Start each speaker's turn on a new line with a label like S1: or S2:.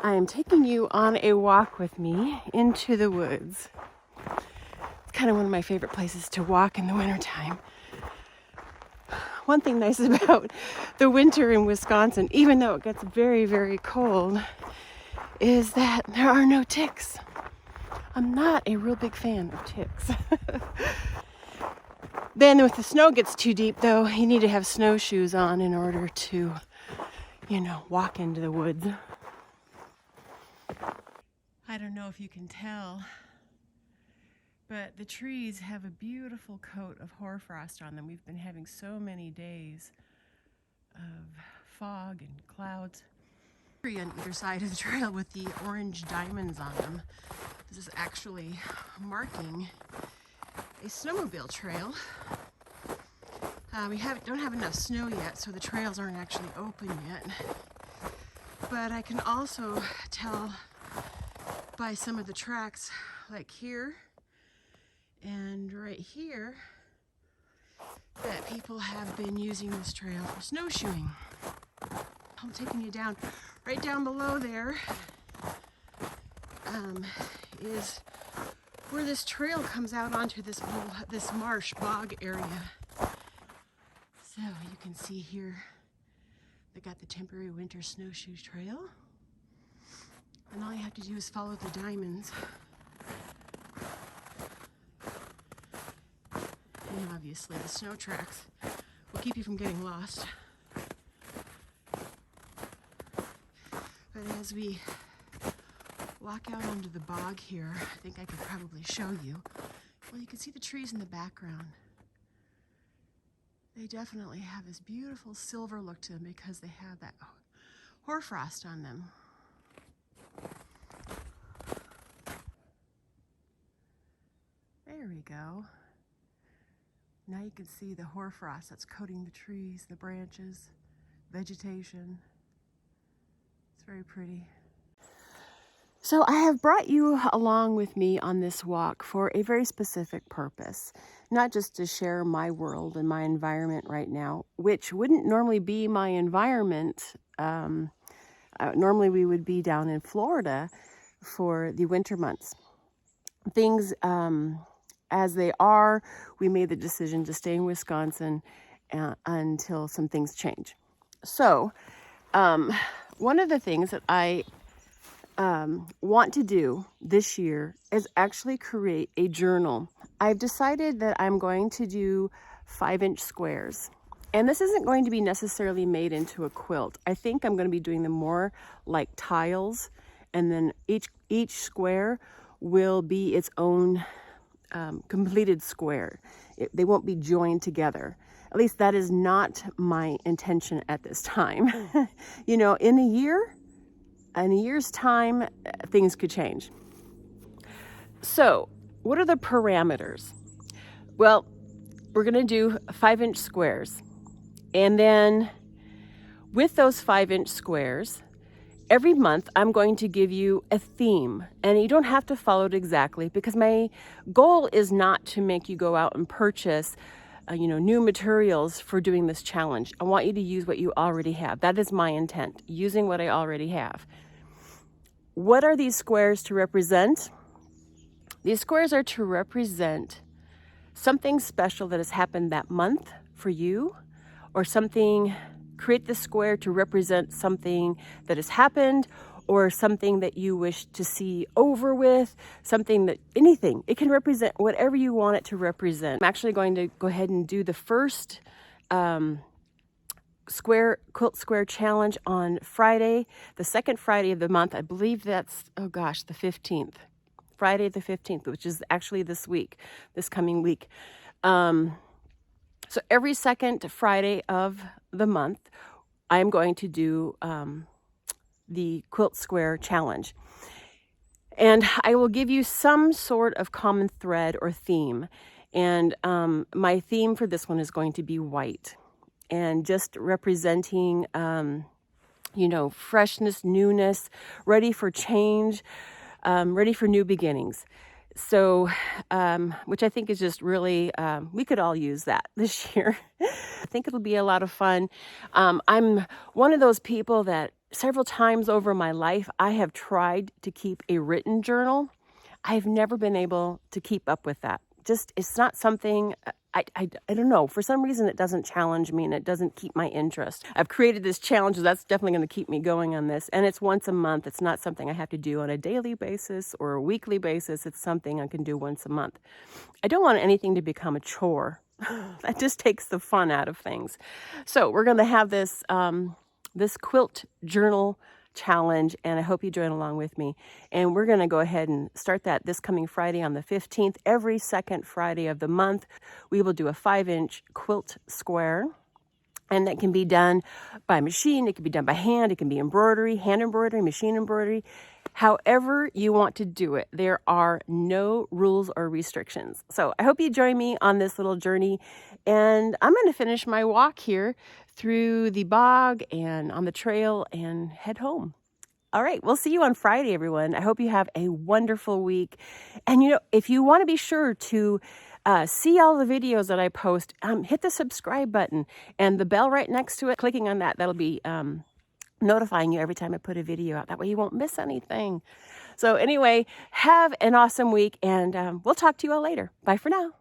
S1: I am taking you on a walk with me into the woods. It's kind of one of my favorite places to walk in the wintertime. One thing nice about the winter in Wisconsin, even though it gets very, very cold, is that there are no ticks. I'm not a real big fan of ticks. Then if the snow gets too deep though, you need to have snowshoes on in order to, walk into the woods. I don't know if you can tell, but the trees have a beautiful coat of hoarfrost on them. We've been having so many days of fog and clouds. Tree on either side of the trail with the orange diamonds on them. This is actually marking a snowmobile trail. We don't have enough snow yet, so the trails aren't actually open yet. But I can also tell by some of the tracks, like here and right here, that people have been using this trail for snowshoeing. I'm taking you down. Right down below there is where this trail comes out onto this marsh bog area. So you can see here, they got the temporary winter snowshoe trail. And all you have to do is follow the diamonds. And obviously the snow tracks will keep you from getting lost. But as we walk out onto the bog here, I think I could probably show you. Well, you can see the trees in the background. They definitely have this beautiful silver look to them because they have that hoarfrost on them. There we go. Now you can see the hoarfrost that's coating the trees, the branches, vegetation. It's very pretty. So I have brought you along with me on this walk for a very specific purpose, not just to share my world and my environment right now, which wouldn't normally be my environment. Normally we would be down in Florida for the winter months. Things as they are, we made the decision to stay in Wisconsin until some things change. So one of the things that I want to do this year is actually create a journal. I've decided that I'm going to do 5-inch squares. And this isn't going to be necessarily made into a quilt. I think I'm going to be doing them more like tiles, and then each square will be its own completed square. They won't be joined together. At least that is not my intention at this time. In a year's time, things could change. So, what are the parameters? Well, we're going to do 5-inch squares. And then with those 5-inch squares, every month I'm going to give you a theme. And you don't have to follow it exactly, because my goal is not to make you go out and purchase new materials for doing this challenge. I want you to use what you already have. That is my intent, using what I already have. What are these squares to represent? These squares are to represent something special that has happened that month for you, or something. Create the square to represent something that has happened, or something that you wish to see over with, anything. It can represent whatever you want it to represent. I'm actually going to go ahead and do the first quilt square challenge on Friday, the second Friday of the month. I believe that's, the 15th. Friday the 15th, which is actually this coming week. So every second Friday of the month, I'm going to do the quilt square challenge. And I will give you some sort of common thread or theme. And my theme for this one is going to be white. And just representing, freshness, newness, ready for change, ready for new beginnings. So, which I think is just really, we could all use that this year. I think it'll be a lot of fun. I'm one of those people that
S2: several times over my life, I have tried to keep a written journal. I've never been able to keep up with that. Just, it's not something, I don't know. For some reason, it doesn't challenge me and it doesn't keep my interest. I've created this challenge, so that's definitely going to keep me going on this. And it's once a month. It's not something I have to do on a daily basis or a weekly basis. It's something I can do once a month. I don't want anything to become a chore. That just takes the fun out of things. So we're going to have this, this quilt journal challenge, and I hope you join along with me. And we're going to go ahead and start that this coming Friday on the 15th. Every second Friday of the month, we will do a 5-inch quilt square. And that can be done by machine, it can be done by hand, it can be embroidery, hand embroidery, machine embroidery. However you want to do it, there are no rules or restrictions. So I hope you join me on this little journey. And I'm going to finish my walk here through the bog and on the trail and head home. All right, we'll see you on Friday, everyone. I hope you have a wonderful week. And, you know, if you want to be sure to see all the videos that I post, hit the subscribe button and the bell right next to it. Clicking on that, that'll be notifying you every time I put a video out. That way you won't miss anything. So anyway, have an awesome week, and we'll talk to you all later. Bye for now.